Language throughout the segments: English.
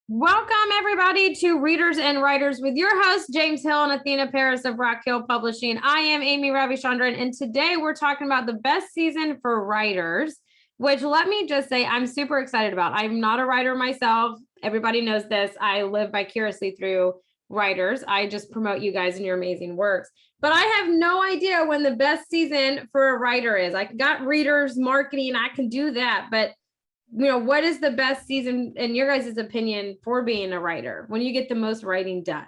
Welcome, everybody, to Readers and Writers with your hosts, James Hill and Athena Paris of RockHill Publishing. I am Amy Ravichandran, and today we're talking about the best season for writers, which let me just say I'm super excited about. I'm not a writer myself. Everybody knows this. I live vicariously through writers. I just promote you guys and your amazing works. But I have no idea when the best season for a writer is. I got readers, marketing, I can do that, but what is the best season in your guys' opinion for being a writer? When you get the most writing done?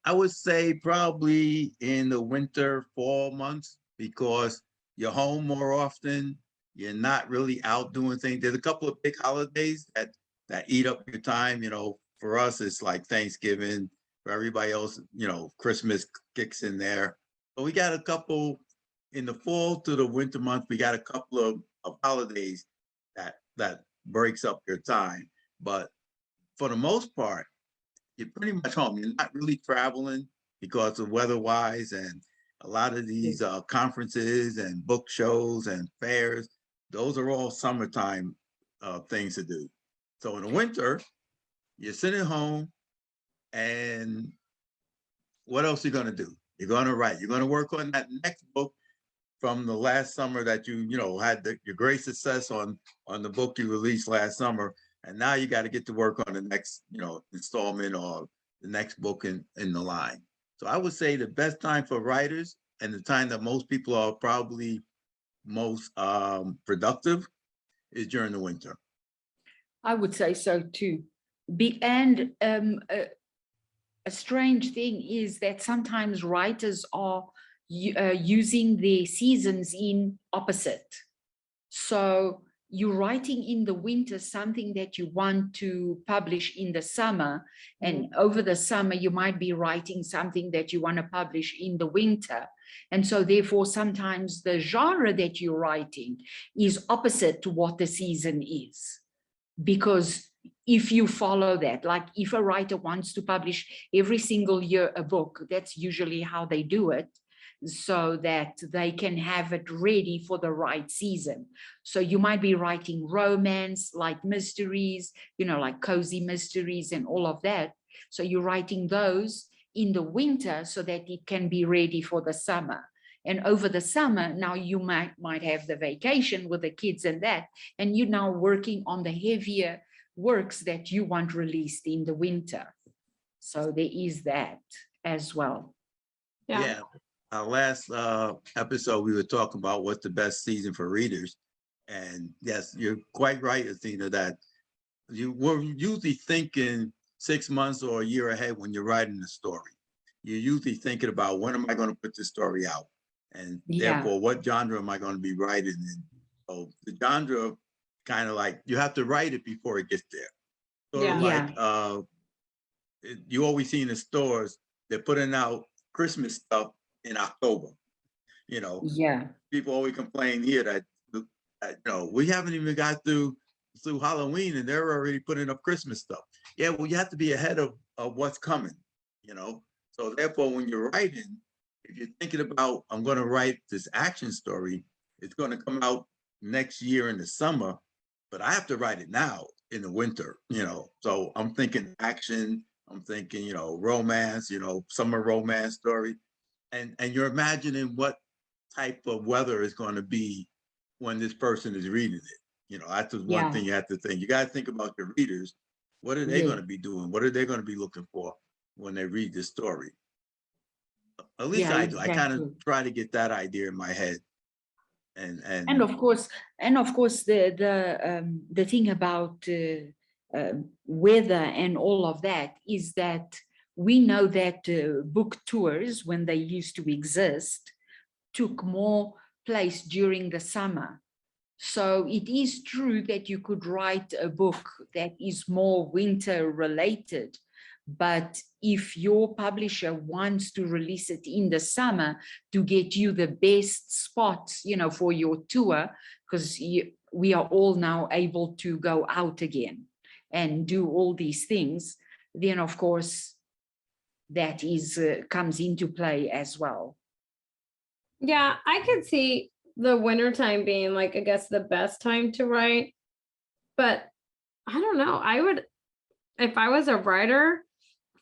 I would say probably in the winter, fall months, because you're home more often. You're not really out doing things. There's a couple of big holidays that eat up your time. For us, it's like Thanksgiving. For everybody else, Christmas kicks in there. But we got a couple in the fall to the winter months. We got a couple of holidays that breaks up your time. But for the most part, you're pretty much home. You're not really traveling because of weather-wise, and a lot of these conferences and book shows and fairs, those are all summertime things to do. So in the winter, you're sitting home, and what else are you going to do? You're going to write. You're going to work on that next book from the last summer that you had your great success on the book you released last summer, and now you got to get to work on the next installment or the next book in the line. So I would say the best time for writers and the time that most people are probably most productive is during the winter. I would say so too. And a strange thing is that sometimes writers are using their seasons in opposite. So you're writing in the winter something that you want to publish in the summer, and over the summer you might be writing something that you want to publish in the winter. And so therefore sometimes the genre that you're writing is opposite to what the season is. Because if you follow that, like if a writer wants to publish every single year a book, that's usually how they do it, so that they can have it ready for the right season. So you might be writing romance, like mysteries, like cozy mysteries and all of that. So you're writing those in the winter so that it can be ready for the summer. And over the summer, now you might have the vacation with the kids and that, and you're now working on the heavier works that you want released in the winter. So there is that as well. Yeah. Our last episode, we were talking about what's the best season for readers. And yes, you're quite right, Athena, that we're usually thinking 6 months or a year ahead when you're writing a story. You're usually thinking about, when am I going to put this story out? And therefore, what genre am I going to be writing in? So the genre, kind of like, you have to write it before it gets there. Sort of like, you always see in the stores, they're putting out Christmas stuff in October. People always complain here that we haven't even got through Halloween and they're already putting up Christmas stuff. Yeah, well, you have to be ahead of what's coming. So therefore, when you're writing, if you're thinking about, I'm going to write this action story, it's going to come out next year in the summer, but I have to write it now in the winter. So I'm thinking action, I'm thinking romance, summer romance story. And you're imagining what type of weather is going to be when this person is reading it. That's one thing you have to think. You got to think about your readers. What are they going to be doing? What are they going to be looking for when they read this story? At least I do. Exactly. I kind of try to get that idea in my head. And of course, the thing about weather and all of that is that we know that book tours, when they used to exist, took more place during the summer. So it is true that you could write a book that is more winter related, but if your publisher wants to release it in the summer to get you the best spots, for your tour, because we are all now able to go out again and do all these things, then of course that is comes into play as well. Yeah, I could see the wintertime being, like, I guess the best time to write, but I don't know. if I was a writer,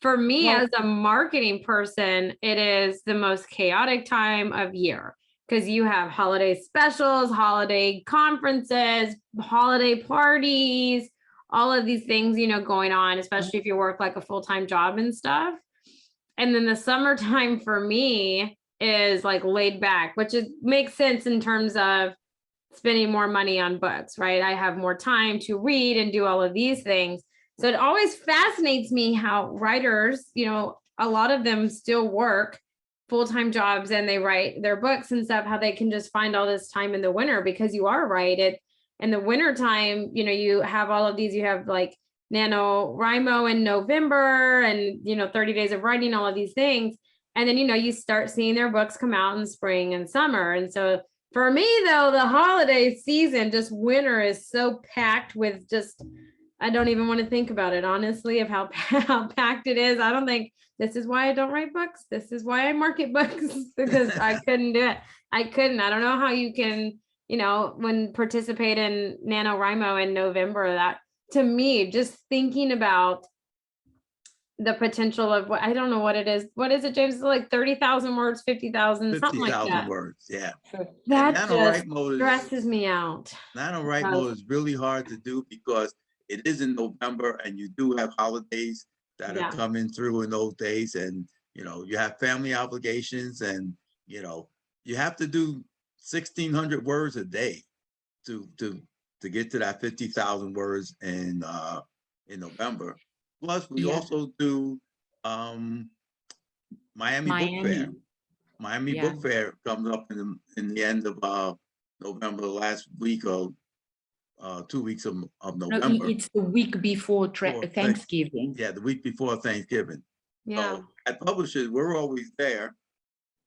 for me Well- as a marketing person, it is the most chaotic time of year because you have holiday specials, holiday conferences, holiday parties, all of these things, you know, going on, especially if you work like a full-time job and stuff. And then the summertime for me is like laid back, which makes sense in terms of spending more money on books, right? I have more time to read and do all of these things. So it always fascinates me how writers, you know, a lot of them still work full-time jobs and they write their books and stuff, how they can just find all this time in the winter, because you are right. In the winter time, you know, you have all of these, you have like NaNoWriMo in November and, you know, 30 days of writing, all of these things. And then, you know, you start seeing their books come out in spring and summer. And so for me, though, the holiday season, just winter is so packed with just, I don't even want to think about it, honestly, of how packed it is. I don't think this is why I don't write books. This is why I market books, because I couldn't do it. I couldn't. I don't know how you can, you know, when participate in NaNoWriMo in November, that to me, just thinking about the potential of what, I don't know what it is. What is it, James? Is it like 30,000 words, 50,000, something like 50,000 that. words, yeah. That And just NaNoWriMo stresses me out. NaNoWriMo is really hard to do because it is in November and you do have holidays that Yeah. are coming through in those days, and you know, you have family obligations, and you know, you have to do 1,600 words a day to get to that 50,000 words in November. Plus, we Yeah. also do Miami Book Fair. Miami Yeah. Book Fair comes up in the end of November, last week of 2 weeks of No, November. it's the week before Before Thanksgiving. Yeah, the week before Thanksgiving. Yeah. So at publishers, we're always there,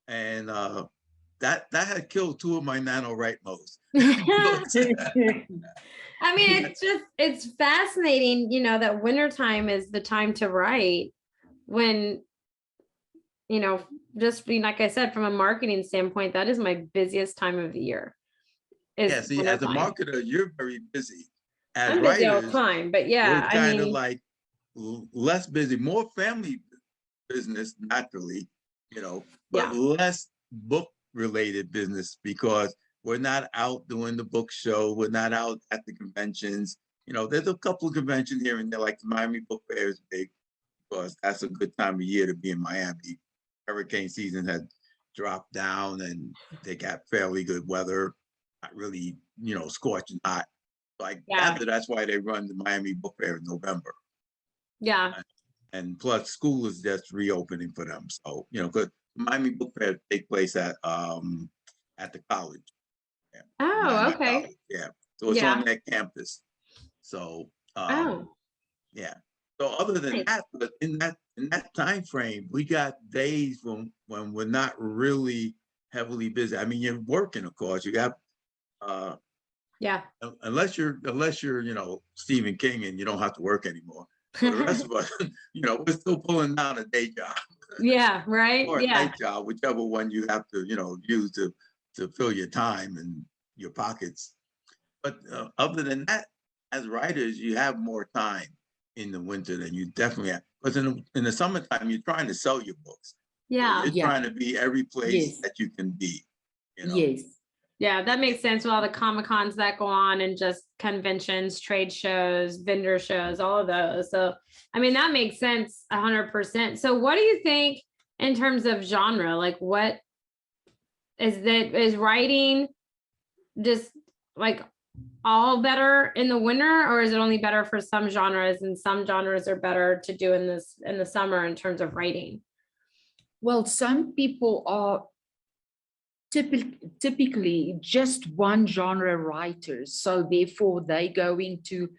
and that had killed two of my NaNoWriMos. I mean, it's fascinating, you know, that wintertime is the time to write when, you know, just being, like I said, from a marketing standpoint, that is my busiest time of the year. Yeah, see, as a wintertime. marketer, you're very busy. As I'm busy all the writers, time, but yeah, we're I kind of mean, like less busy, more family business naturally, you know, but Yeah. less book related business because we're not out doing the book show. We're not out at the conventions. You know, there's a couple of conventions here and there, like the Miami Book Fair is big because that's a good time of year to be in Miami. Hurricane season had dropped down and they got fairly good weather, not really, you know, scorching hot. So I Yeah. gather that's why they run the Miami Book Fair in November. yeah, And plus school is just reopening for them. So, you know, because Miami Book Fair take place at the college. Yeah. oh, Miami okay, College. Yeah. So it's Yeah. on that campus. So oh, yeah. So other than Nice. that, but in that time frame, we got days when we're not really heavily busy. I mean, you're working, of course. You got yeah, unless you're, you know, Stephen King and you don't have to work anymore. For the rest of us, you know, we're still pulling down a day job yeah, right, or a yeah, night job, whichever one you have to, you know, use to fill your time and your pockets. But other than that, as writers, you have more time in the winter than you definitely have. Because in the summertime, you're trying to sell your books. So yeah, you're Yeah. trying to be every place Yes. that you can be. You know? Yes. yeah, that makes sense with all the Comic-Cons that go on and just conventions, trade shows, vendor shows, all of those. So, I mean, that makes sense 100%. So what do you think in terms of genre? Like what is writing just like all better in the winter, or is it only better for some genres and some genres are better to do in the summer in terms of writing? Well, some people are typically just one genre writers. So therefore they go into,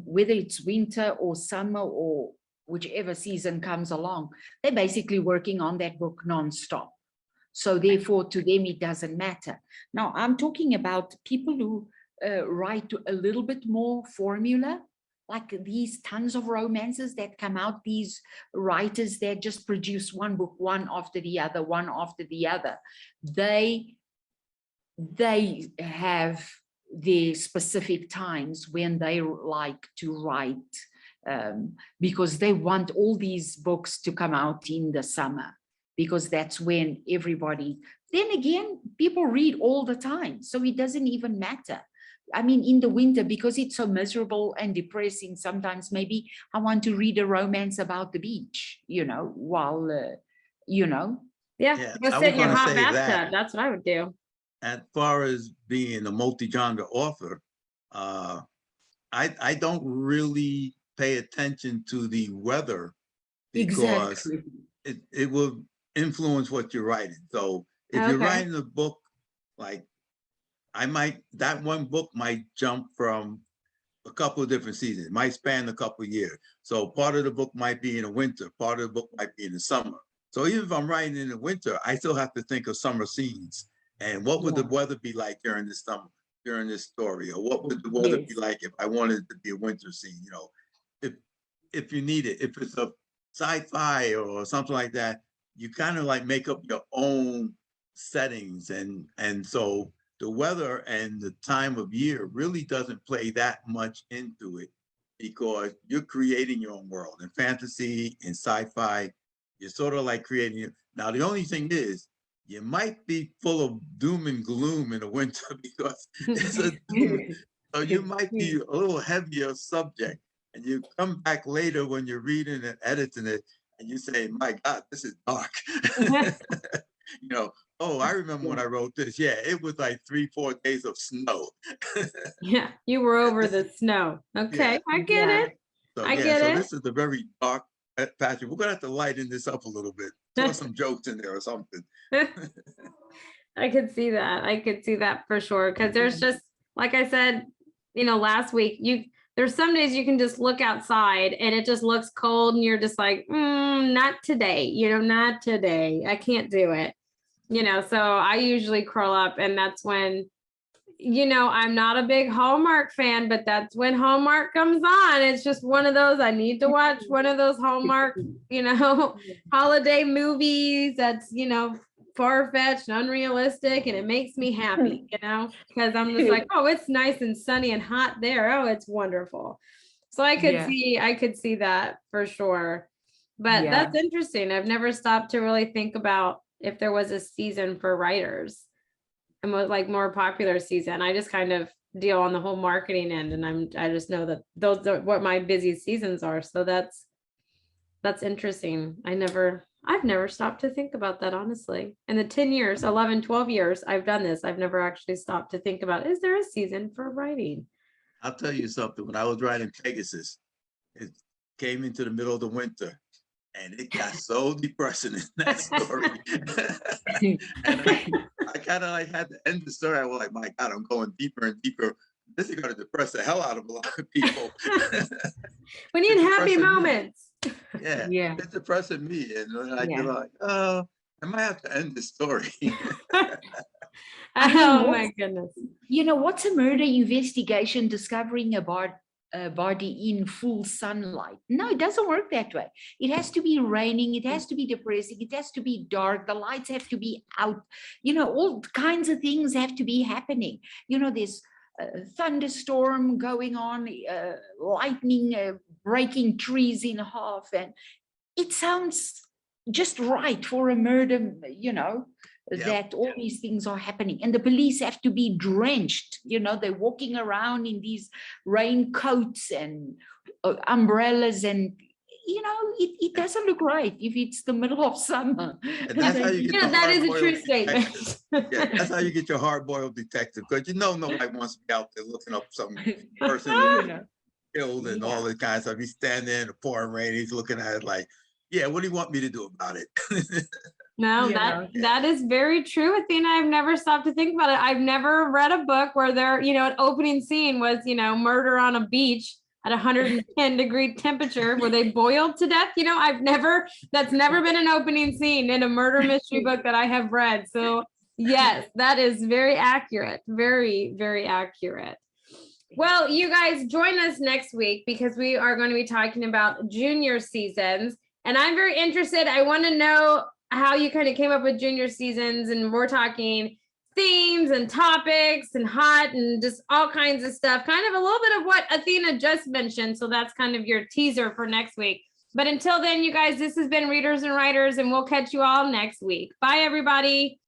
whether it's winter or summer or whichever season comes along, they're basically working on that book nonstop. So therefore to them, it doesn't matter. Now I'm talking about people who write a little bit more formula, like these tons of romances that come out, these writers that just produce one book, one after the other, one after the other. They have their specific times when they like to write because they want all these books to come out in the summer, because that's when everybody, then again, people read all the time. So it doesn't even matter. I mean, in the winter, because it's so miserable and depressing, sometimes maybe I want to read a romance about the beach, while, Yeah, Yeah, go I sit was in your gonna hot say bathtub. that. That's what I would do. As far as being a multi-genre author, I don't really pay attention to the weather because exactly. it will influence what you're writing. So if you're Okay. writing a book, like that one book might jump from a couple of different seasons. It might span a couple of years. So part of the book might be in the winter, part of the book might be in the summer. So even if I'm writing in the winter, I still have to think of summer scenes and what would the weather be like during this summer, during this story, or what would the weather be Yes. like if I wanted it to be a winter scene, if you need it. If it's a sci-fi or something like that, you kind of like make up your own settings, and so the weather and the time of year really doesn't play that much into it because you're creating your own world. In fantasy and sci-fi, you're sort of like creating it. Now, the only thing is, you might be full of doom and gloom in the winter because it's a doom. So you might be a little heavier subject, and you come back later when you're reading and editing it, and you say, "My God, this is dark." Oh, I remember when I wrote this. Yeah, it was like 3-4 days of snow. Yeah, you were over the snow. Okay, Yeah. I get Yeah. it. So I yeah, get so it. this is a very dark passage. We're gonna have to lighten this up a little bit. Throw some jokes in there or something. I could see that. I could see that for sure. Cause there's just, like I said, last week, there's some days you can just look outside and it just looks cold and you're just like, not today, not today. I can't do it. So I usually curl up, and that's when, I'm not a big Hallmark fan, but that's when Hallmark comes on. It's just one of those, I need to watch one of those Hallmark, holiday movies that's, far-fetched and unrealistic, and it makes me happy, because I'm just like, oh, it's nice and sunny and hot there. Oh, it's wonderful. So I could see that for sure. But that's interesting. I've never stopped to really think about if there was a season for writers and what like more popular season. I just kind of deal on the whole marketing end, and I just know that those are what my busy seasons are. So that's interesting. I've never stopped to think about that, honestly. In the 10 years, 11, 12 years I've done this, I've never actually stopped to think about, is there a season for writing? I'll tell you something. When I was writing Pegasus, it came into the middle of the winter, and it got so depressing in that story. And I kind of like had to end the story. I was like, my God, I'm going deeper and deeper. This is going to depress the hell out of a lot of people. We need happy moments. Yeah, Yeah. it's depressing me. And then I get like, oh, I might have to end this story. Oh my goodness. What's a murder investigation discovering a body in full sunlight? No, it doesn't work that way. It has to be raining. It has to be depressing. It has to be dark. The lights have to be out. All kinds of things have to be happening. There's a thunderstorm going on, lightning breaking trees in half. And it sounds just right for a murder, that all these things are happening, and the police have to be drenched. They're walking around in these raincoats and umbrellas, and it doesn't look right if it's the middle of summer. And that's how you get the that is a true hard-boiled statement. detective. Yeah, that's how you get your hard-boiled detective, because nobody wants to be out there looking up some person killed and all that kind of stuff. He's standing there in the pouring rain. He's looking at it like, yeah, what do you want me to do about it? No, that is very true, Athena. I've never stopped to think about it. I've never read a book where an opening scene was, murder on a beach at 110-degree temperature where they boiled to death. That's never been an opening scene in a murder mystery book that I have read. So yes, that is very accurate. Very, very accurate. Well, you guys join us next week because we are going to be talking about junior seasons. And I'm very interested. I want to know how you kind of came up with junior seasons. And we're talking themes and topics and hot and just all kinds of stuff. Kind of a little bit of what Athena just mentioned. So that's kind of your teaser for next week. But until then, you guys, this has been Readers and Writers, and we'll catch you all next week. Bye, everybody.